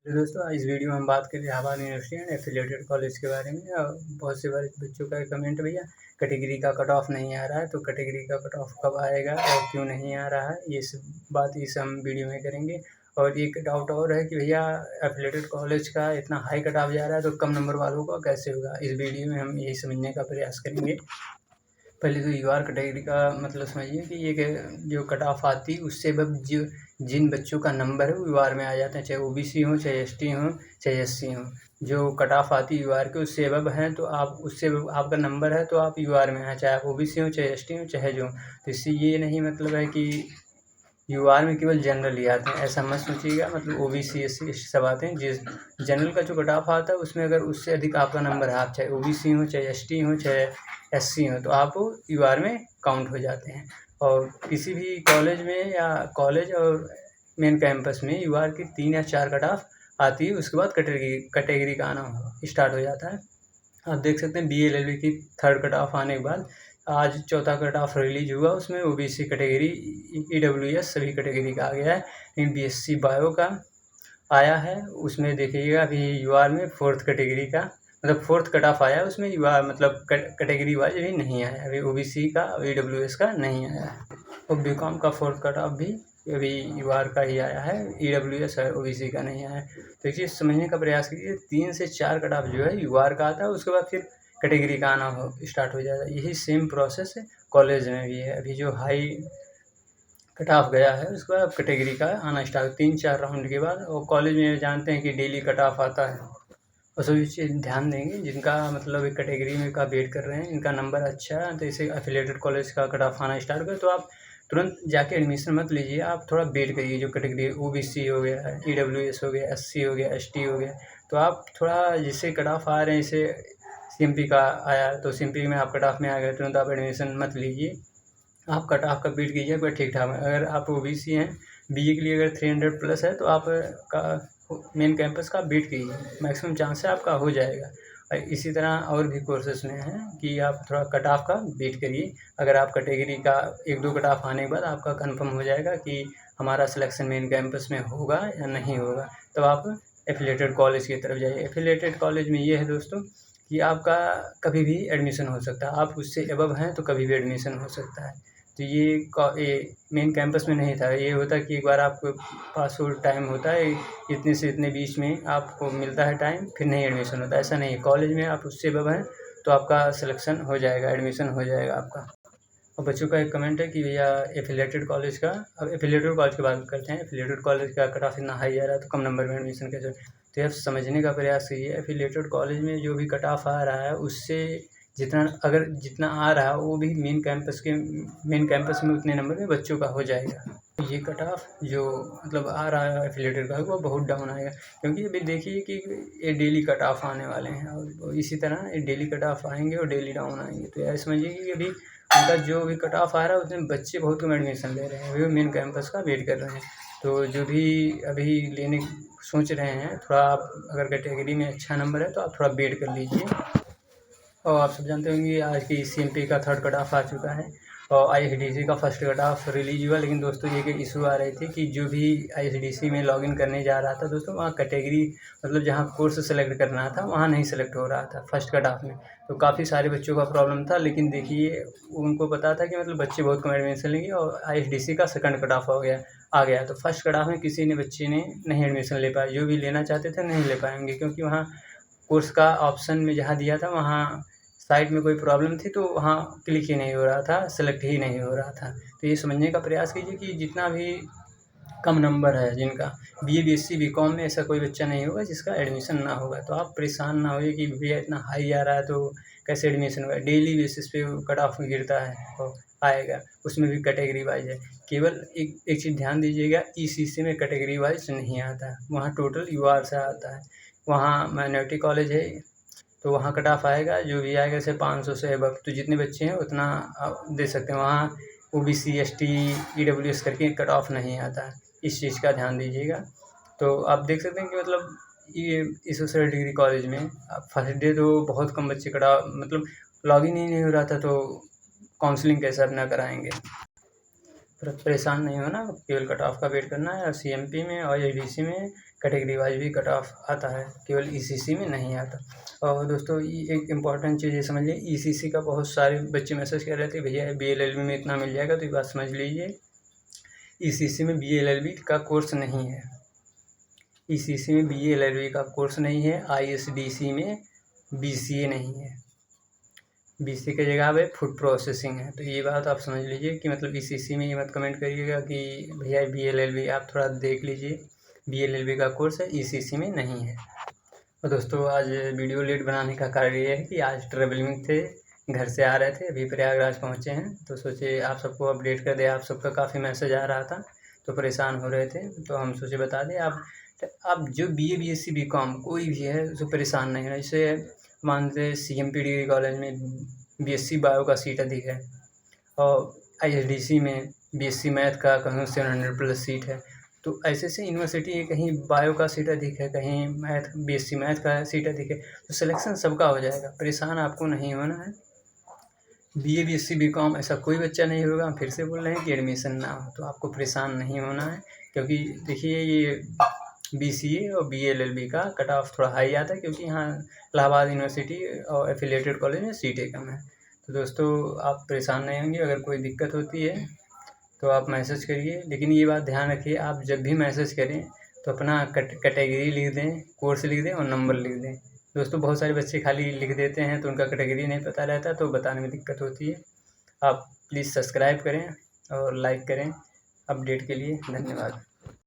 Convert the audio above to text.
तो दोस्तों इस वीडियो में हम बात करें Allahabad university and affiliated college के बारे में। बहुत से बार बच्चों का कमेंट, भैया कैटेगरी का कट ऑफ नहीं आ रहा है, तो कैटेगरी का कट ऑफ कब आएगा और क्यों नहीं आ रहा है, ये सब बात इस हम वीडियो में करेंगे। और एक डाउट और है कि भैया एफिलिएटेड कॉलेज का इतना हाई कट ऑफ जा रहा है तो कम नंबर वालों का कैसे होगा। इस वीडियो में हम यही समझने का प्रयास करेंगे। पहले तो यूआर कैटेगरी का मतलब समझिए कि ये जो कट ऑफ आती है उससे जो जिन बच्चों का नंबर है वो यूआर में आ जाते हैं, चाहे ओबीसी हो, चाहे एसटी हो, चाहे एससी हो। जो कट ऑफ आती है यूआर के उससे अब हैं तो आप उससे आपका नंबर है तो आप यूआर में हैं, चाहे आप ओबीसी हो, चाहे एसटी हो, चाहे जो। तो इससे ये नहीं मतलब है कि यूआर में केवल जनरल ही आते हैं, ऐसा मत सोचिएगा। मतलब ओबीसी एससी सब आते हैं। जिस जनरल का जो कट ऑफ आता है उसमें अगर उससे अधिक आपका नंबर है, आप चाहे ओबीसी हो, चाहे एसटी हो, चाहे एससी हो, तो आप यूआर में काउंट हो जाते हैं। और किसी भी कॉलेज में या कॉलेज और मेन कैंपस में यूआर की 3 या 4 कट ऑफ आती है, उसके बाद कैटेगरी का आना स्टार्ट हो जाता है। आप देख सकते हैं BA LLB की 3rd कट ऑफ आने के बाद आज 4था कट ऑफ रिलीज हुआ, उसमें ओबीसी कैटेगरी, EWS सभी कैटेगरी का आ गया है। लेकिन BSc बायो का आया है, उसमें देखिएगा अभी यूआर में 4th कैटेगरी का मतलब 4th कट ऑफ आया है, उसमें यूआर मतलब कैटेगरी वाइज अभी नहीं आया है। अभी ओबीसी का और EWS का नहीं आया है। और बीकॉम का 4th कट ऑफ भी अभी यूआर का ही आया है, EWS और ओबीसी का नहीं आया है। तो एक चीज़ समझने का प्रयास कीजिए, 3 से 4 कट ऑफ जो है यूआर का आता है, उसके बाद फिर कैटेगरी का आना स्टार्ट हो जाता है। यही सेम प्रोसेस कॉलेज में भी है। अभी जो हाई कट ऑफ गया है उसके बाद कैटेगरी का आना स्टार्ट 3-4 राउंड के बाद। और कॉलेज में जानते हैं कि डेली कट ऑफ आता है, और सभी चीज़ ध्यान देंगे जिनका मतलब एक कैटेगरी में का वेट कर रहे हैं, इनका नंबर अच्छा है तो इसे एफिलिएटेड कॉलेज का कट ऑफ आना स्टार्ट करें, तो आप तुरंत जाके एडमिशन मत लीजिए, आप थोड़ा वेट करिए। जो कैटेगरी ओबीसी हो गया, EWS हो गया, एससी हो गया, एसटी हो गया, तो आप थोड़ा जिससे कट ऑफ आ रहे हैं, जैसे सीएमपी का आया तो सीएमपी में आप कट ऑफ में आ गए, तुरंत आप एडमिशन मत लीजिए। आप कट ऑफ का वेट कीजिए, कोई ठीक ठाक है। अगर आप ओबीसी हैं, BA के लिए अगर 300 प्लस है तो आप का मेन कैंपस का वेट कीजिए, मैक्सिमम चांस है आपका हो जाएगा। और इसी तरह और भी कोर्सेस में हैं कि आप थोड़ा कट ऑफ का वेट करिए। अगर आप कैटेगरी का 1-2 कट ऑफ आने के बाद आपका कंफर्म हो जाएगा कि हमारा सिलेक्शन मेन कैंपस में होगा या नहीं होगा, तब आप एफिलिएटेड कॉलेज की तरफ जाइए। एफिलिएटेड कॉलेज में ये है दोस्तों कि आपका कभी भी एडमिशन हो सकता है, आप उससे अबव हैं तो कभी भी एडमिशन हो सकता है। तो ये मेन कैंपस में नहीं था। ये होता है कि एक बार आपके पास वो टाइम होता है, इतने से इतने बीच में आपको मिलता है टाइम, फिर नहीं एडमिशन होता है। ऐसा नहीं है, कॉलेज में आप उससे अबव हैं तो आपका सिलेक्शन हो जाएगा, एडमिशन हो जाएगा आपका। और बच्चों का एक कमेंट है कि भैया एफिलिएटेड कॉलेज का, अब एफिलिएटेड कॉलेज की बात करते हैं। एफिलिएटेड कॉलेज का कट ऑफ इतना हाई आ रहा है तो कम नंबर में एडमिशन कैसे। तो आप समझने का प्रयास कीजिए, एफिलिएटेड कॉलेज में जो भी कट ऑफ आ रहा है उससे जितना आ रहा है वो भी मेन कैंपस में उतने नंबर में बच्चों का हो जाएगा। ये कट ऑफ जो मतलब आ रहा है एफिलिएटेड का वो बहुत डाउन आएगा, क्योंकि अभी देखिए कि ये डेली कट ऑफ आने वाले हैं और इसी तरह ये डेली कट ऑफ आएंगे और डेली डाउन आएंगे। तो ऐसा समझिए कि अभी उनका जो भी कट ऑफ आ रहा है उसमें बच्चे बहुत कम एडमिशन ले रहे हैं, अभी मेन कैंपस का वेट कर रहे हैं। तो जो भी अभी लेने सोच रहे हैं, थोड़ा आप अगर कैटेगरी में अच्छा नंबर है तो आप थोड़ा वेट कर लीजिए। और आप सब जानते होंगे आज की CMP का 3rd कट ऑफ आ चुका है और ISDC का 1st कट ऑफ रिलीज हुआ। लेकिन दोस्तों ये इशू आ रहे थे कि जो भी ISDC में लॉगिन करने जा रहा था दोस्तों, वहाँ कैटेगरी मतलब जहाँ कोर्स सेलेक्ट करना था वहाँ नहीं सेलेक्ट हो रहा था 1st कट ऑफ में। तो काफ़ी सारे बच्चों का प्रॉब्लम था। लेकिन देखिए उनको पता था कि मतलब बच्चे बहुत कम एडमिशन लेंगे और ISDC का 2nd कट ऑफ आ गया। तो 1st कट ऑफ में बच्चे ने नहीं एडमिशन ले पाया, जो भी लेना चाहते थे नहीं ले पाएंगे, क्योंकि वहाँ कोर्स का ऑप्शन में जहाँ दिया था वहाँ साइट में कोई प्रॉब्लम थी, तो वहाँ क्लिक ही नहीं हो रहा था, सेलेक्ट ही नहीं हो रहा था। तो ये समझने का प्रयास कीजिए कि जितना भी कम नंबर है जिनका, BA BSc BCom में ऐसा कोई बच्चा नहीं होगा जिसका एडमिशन ना होगा। तो आप परेशान ना होइए कि भैया इतना हाई आ रहा है तो कैसे एडमिशन होगा। डेली बेसिस पे कट ऑफ गिरता है और आएगा, उसमें भी कैटेगरी वाइज है। केवल एक चीज़ ध्यान दीजिएगा, ECC में कैटेगरी वाइज नहीं आता है, वहाँ टोटल UR से आता है। वहाँ माइनॉरिटी कॉलेज है तो वहाँ कट ऑफ आएगा, जो भी आएगा जैसे 500 से अबव, तो जितने बच्चे हैं उतना आप दे सकते हैं। वहाँ OBC ST EWS करके कट ऑफ नहीं आता है, इस चीज़ का ध्यान दीजिएगा। तो आप देख सकते हैं कि मतलब ये एसोसिएट डिग्री कॉलेज में फर्स्ट डे तो बहुत कम बच्चे मतलब लॉगिन ही नहीं हो रहा था, तो काउंसलिंग कैसे अपना कराएंगे। परेशान नहीं होना, केवल कट ऑफ का वेट करना है। और CMP में और ISDC में कैटेगरी वाइज भी कट ऑफ आता है, केवल ईसीसी में नहीं आता। और दोस्तों ये एक इम्पॉर्टेंट चीज़ ये समझ लीजिए, ईसीसी का बहुत सारे बच्चे मैसेज कर रहे थे भैया बीएलएलबी में इतना मिल जाएगा, तो ये बात समझ लीजिए ईसीसी में बीएलएलबी का कोर्स नहीं है। ईसीसी में बीएलएलबी का कोर्स नहीं है। आईएसडीसी में बीसीए नहीं है। बीसीए की जगह पे फूड प्रोसेसिंग है। तो ये बात आप समझ लीजिए कि मतलब ईसीसी में ये मत कमेंट करिएगा कि भैया बीएलएलबी, आप थोड़ा देख लीजिए बीएलएलबी का कोर्स है, ईसीसी में नहीं है। और दोस्तों आज वीडियो लेट बनाने का कारण ये है कि आज ट्रेवलिंग थे, घर से आ रहे थे, अभी प्रयागराज पहुँचे हैं, तो सोचे आप सबको अपडेट कर दें। आप सबका काफ़ी मैसेज आ रहा था तो परेशान हो रहे थे, तो हम सोचे बता दें। आप जो बीए बीएससी बीकॉम कोई भी है जो परेशान नहीं है। जैसे मानते सीएमपी डिग्री कॉलेज में बीएससी बायो का सीट अधिक है, और आईएसडीसी में बीएससी मैथ का कहीं 700+ सीट है। तो ऐसे यूनिवर्सिटी है, कहीं बायो का सीट अधिक है, कहीं बीएससी मैथ का सीट अधिक है, तो सिलेक्शन सबका हो जाएगा। परेशान आपको नहीं होना है। बीए बीएससी बीकॉम ऐसा कोई बच्चा नहीं होगा, हम फिर से बोल रहे हैं कि एडमिशन ना हो, तो आपको परेशान नहीं होना है। क्योंकि देखिए ये बीसीए और बीएलएलबी का कट ऑफ थोड़ा हाई आता है, क्योंकि यहाँ इलाहाबाद यूनिवर्सिटी और एफिलिएटेड कॉलेज में सीटें कम है। तो दोस्तों आप परेशान नहीं होंगे। अगर कोई दिक्कत होती है तो आप मैसेज करिए, लेकिन ये बात ध्यान रखिए, आप जब भी मैसेज करें तो अपना कैटेगरी लिख दें, कोर्स लिख दें और नंबर लिख दें। दोस्तों बहुत सारे बच्चे खाली लिख देते हैं तो उनका कैटेगरी नहीं पता रहता, तो बताने में दिक्कत होती है। आप प्लीज़ सब्सक्राइब करें और लाइक करें। अपडेट के लिए धन्यवाद।